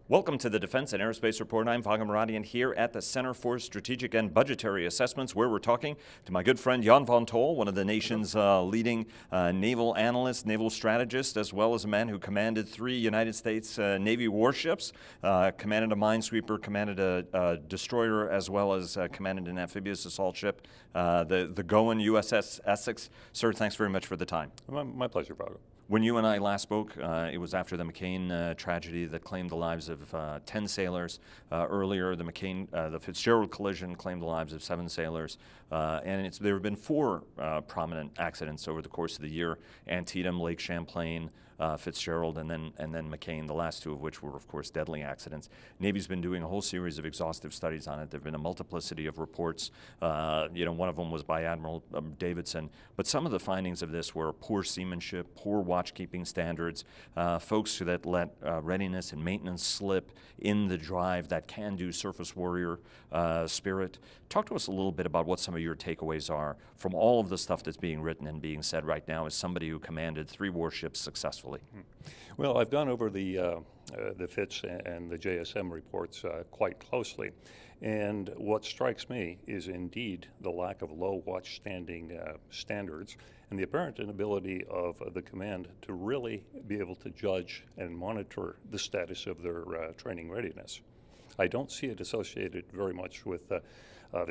Welcome to the Defense and Aerospace Report. I'm Vaga Maradian here at the Center for Strategic and Budgetary Assessments, where we're talking to my good friend Jan von Tol, one of the nation's leading naval analysts, naval strategists, as well as a man who commanded 3 United States Navy warships, commanded a minesweeper, commanded a destroyer, as well as commanded an amphibious assault ship, the Goan USS Essex. Sir, thanks very much for the time. My pleasure, Vaga. When you and I last spoke, it was after the McCain tragedy that claimed the lives of 10 sailors. Earlier, the Fitzgerald collision claimed the lives of 7 sailors. And there have been 4 prominent accidents over the course of the year: Antietam, Lake Champlain, Fitzgerald, and then McCain, the last 2 of which were, of course, deadly accidents. Navy's been doing a whole series of exhaustive studies on it. There have been a multiplicity of reports. One of them was by Admiral Davidson. But some of the findings of this were poor seamanship, poor watchkeeping standards, folks that let readiness and maintenance slip in the drive that can do surface warrior spirit. Talk to us a little bit about what some of your takeaways are from all of the stuff that's being written and being said right now as somebody who commanded 3 warships successfully. Well, I've gone over the Fitz and the JSM reports quite closely, and what strikes me is indeed the lack of low watch-standing standards and the apparent inability of the command to really be able to judge and monitor the status of their training readiness. I don't see it associated very much with the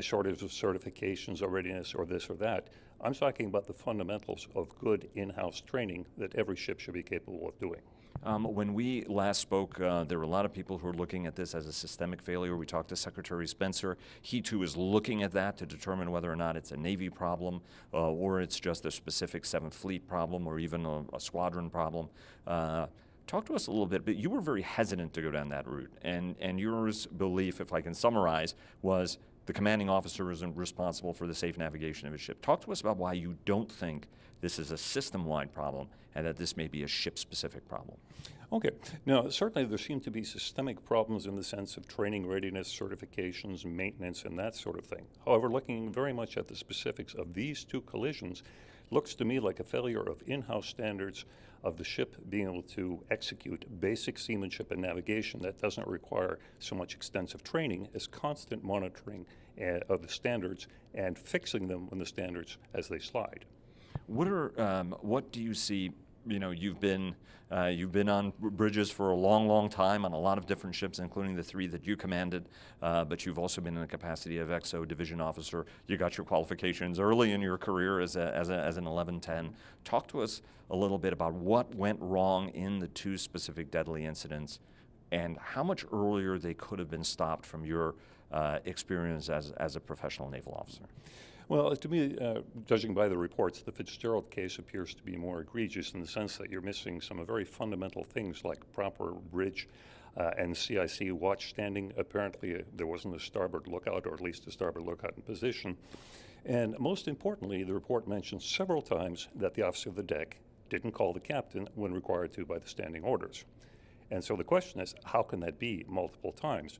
shortage of certifications or readiness or this or that. I'm talking about the fundamentals of good in-house training that every ship should be capable of doing. When we last spoke, there were a lot of people who were looking at this as a systemic failure. We talked to Secretary Spencer. He, too, is looking at that to determine whether or not it's a Navy problem or it's just a specific 7th Fleet problem or even a squadron problem. Talk to us a little bit, but you were very hesitant to go down that route, and your belief, if I can summarize, was the commanding officer isn't responsible for the safe navigation of his ship. Talk to us about why you don't think this is a system-wide problem and that this may be a ship-specific problem. Okay. Now, certainly there seem to be systemic problems in the sense of training readiness, certifications, maintenance, and that sort of thing. However, looking very much at the specifics of these 2 collisions, looks to me like a failure of in-house standards of the ship being able to execute basic seamanship and navigation that doesn't require so much extensive training as constant monitoring of the standards and fixing them when the standards as they slide. What do you see? You know, you've been on bridges for a long, long time on a lot of different ships, including the 3 that you commanded. But you've also been in the capacity of XO division officer. You got your qualifications early in your career as an 1110. Talk to us a little bit about what went wrong in the 2 specific deadly incidents, and how much earlier they could have been stopped from your experience as a professional naval officer. Well, to me, judging by the reports, the Fitzgerald case appears to be more egregious in the sense that you're missing some very fundamental things like proper bridge and CIC watch standing. Apparently, there wasn't a starboard lookout, or at least a starboard lookout in position. And most importantly, the report mentions several times that the officer of the deck didn't call the captain when required to by the standing orders. And so the question is, how can that be multiple times?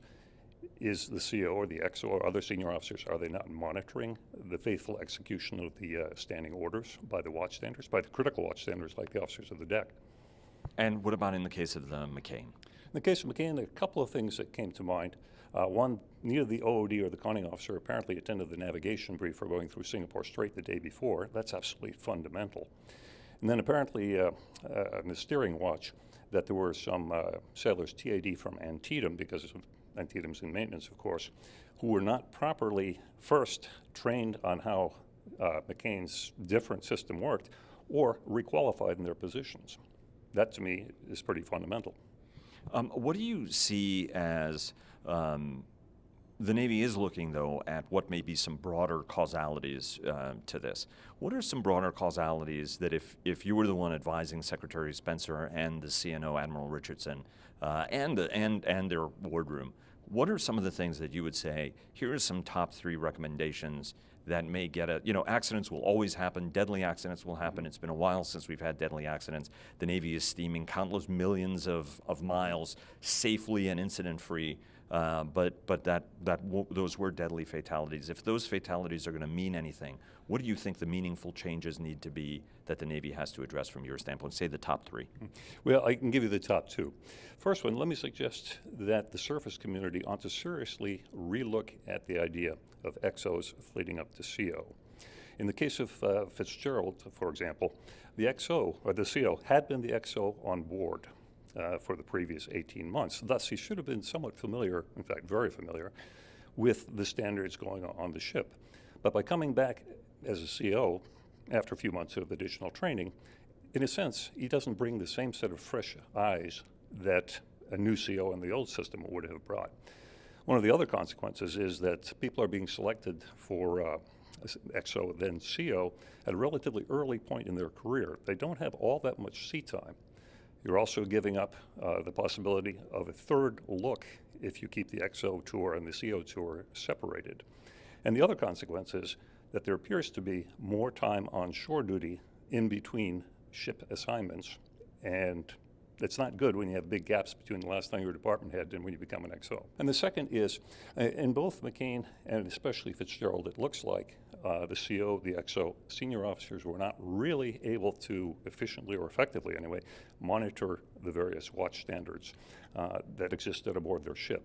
Is the CO or the XO or other senior officers, are they not monitoring the faithful execution of the standing orders by the watchstanders, by the critical watchstanders like the officers of the deck? And what about in the case of the McCain? In the case of McCain, a couple of things that came to mind. One, neither the OOD or the conning officer apparently attended the navigation brief for going through Singapore Strait the day before. That's absolutely fundamental. And then apparently in the steering watch that there were some sailors TAD from Antietam, because of Antietam's in maintenance, of course, who were not properly first trained on how McCain's different system worked or requalified in their positions. That, to me, is pretty fundamental. What do you see as the Navy is looking, though, at what may be some broader causalities to this? What are some broader causalities that if you were the one advising Secretary Spencer and the CNO, Admiral Richardson, and their wardroom, what are some of the things that you would say, here are some top 3 recommendations that may get accidents will always happen, deadly accidents will happen. It's been a while since we've had deadly accidents. The Navy is steaming countless millions of miles safely and incident-free. but those were deadly fatalities. If those fatalities are going to mean anything, what do you think the meaningful changes need to be that the Navy has to address from your standpoint? Say the top three. Well, I can give you the top two. First one, let me suggest that the surface community ought to seriously relook at the idea of XOs fleeting up to CO. In the case of Fitzgerald, for example, the XO, or the CO, had been the XO on board for the previous 18 months. Thus, he should have been somewhat familiar, in fact, very familiar, with the standards going on the ship. But by coming back as a CO after a few months of additional training, in a sense, he doesn't bring the same set of fresh eyes that a new CO in the old system would have brought. One of the other consequences is that people are being selected for XO, then CO, at a relatively early point in their career. They don't have all that much sea time. You're also giving up the possibility of a third look if you keep the XO tour and the CO tour separated. And the other consequence is that there appears to be more time on shore duty in between ship assignments, and it's not good when you have big gaps between the last time you were department head and when you become an XO. And the second is, in both McCain and especially Fitzgerald, it looks like the CO, the XO, senior officers were not really able to efficiently, or effectively anyway, monitor the various watch standards that existed aboard their ship.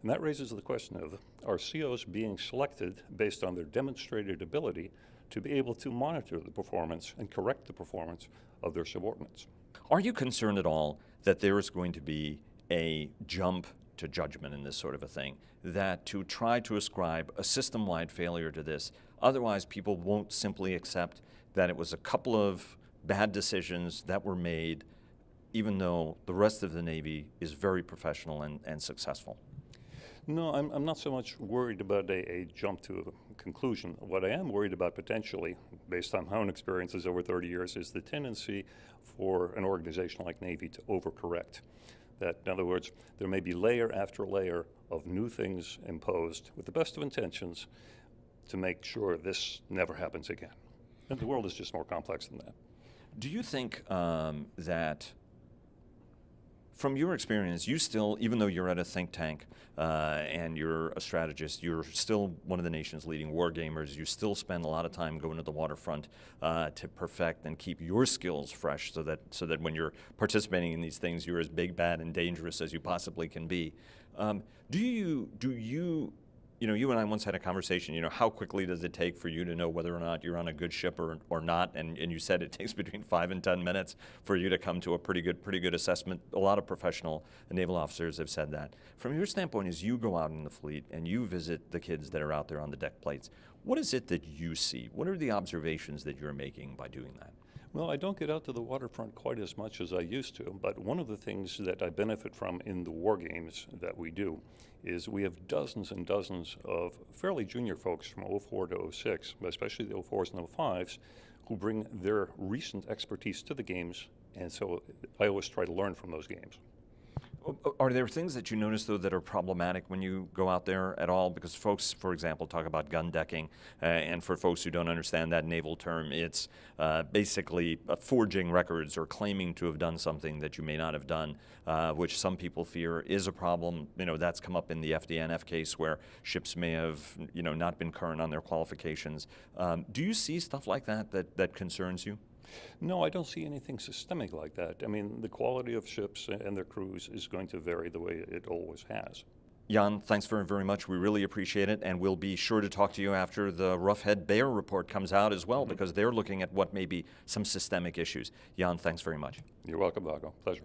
And that raises the question of, are COs being selected based on their demonstrated ability to be able to monitor the performance and correct the performance of their subordinates? Are you concerned at all that there is going to be a jump to judgment in this sort of a thing, that to try to ascribe a system-wide failure to this, otherwise people won't simply accept that it was a couple of bad decisions that were made, even though the rest of the Navy is very professional and successful? No, I'm not so much worried about a jump to a conclusion. What I am worried about potentially, based on my own experiences over 30 years, is the tendency for an organization like Navy to overcorrect. That, in other words, there may be layer after layer of new things imposed with the best of intentions to make sure this never happens again. And the world is just more complex than that. Do you think that, from your experience, you still, even though you're at a think tank and you're a strategist, you're still one of the nation's leading war gamers, you still spend a lot of time going to the waterfront to perfect and keep your skills fresh so that when you're participating in these things, you're as big, bad, and dangerous as you possibly can be. You and I once had a conversation, how quickly does it take for you to know whether or not you're on a good ship or not? And you said it takes between 5 and 10 minutes for you to come to a pretty good assessment. A lot of professional naval officers have said that. From your standpoint, as you go out in the fleet and you visit the kids that are out there on the deck plates, what is it that you see? What are the observations that you're making by doing that? Well, I don't get out to the waterfront quite as much as I used to, but one of the things that I benefit from in the war games that we do is we have dozens and dozens of fairly junior folks from 04 to 06, especially the 04s and 05s, who bring their recent expertise to the games, and so I always try to learn from those games. Are there things that you notice, though, that are problematic when you go out there at all? Because folks, for example, talk about gun decking, and for folks who don't understand that naval term, it's basically forging records or claiming to have done something that you may not have done, which some people fear is a problem. That's come up in the FDNF case where ships may have, not been current on their qualifications. Do you see stuff like that concerns you? No, I don't see anything systemic like that. I mean, the quality of ships and their crews is going to vary the way it always has. Jan, thanks very much. We really appreciate it, and we'll be sure to talk to you after the Roughhead Bear report comes out as well, because they're looking at what may be some systemic issues. Jan, thanks very much. You're welcome, Vago. Pleasure.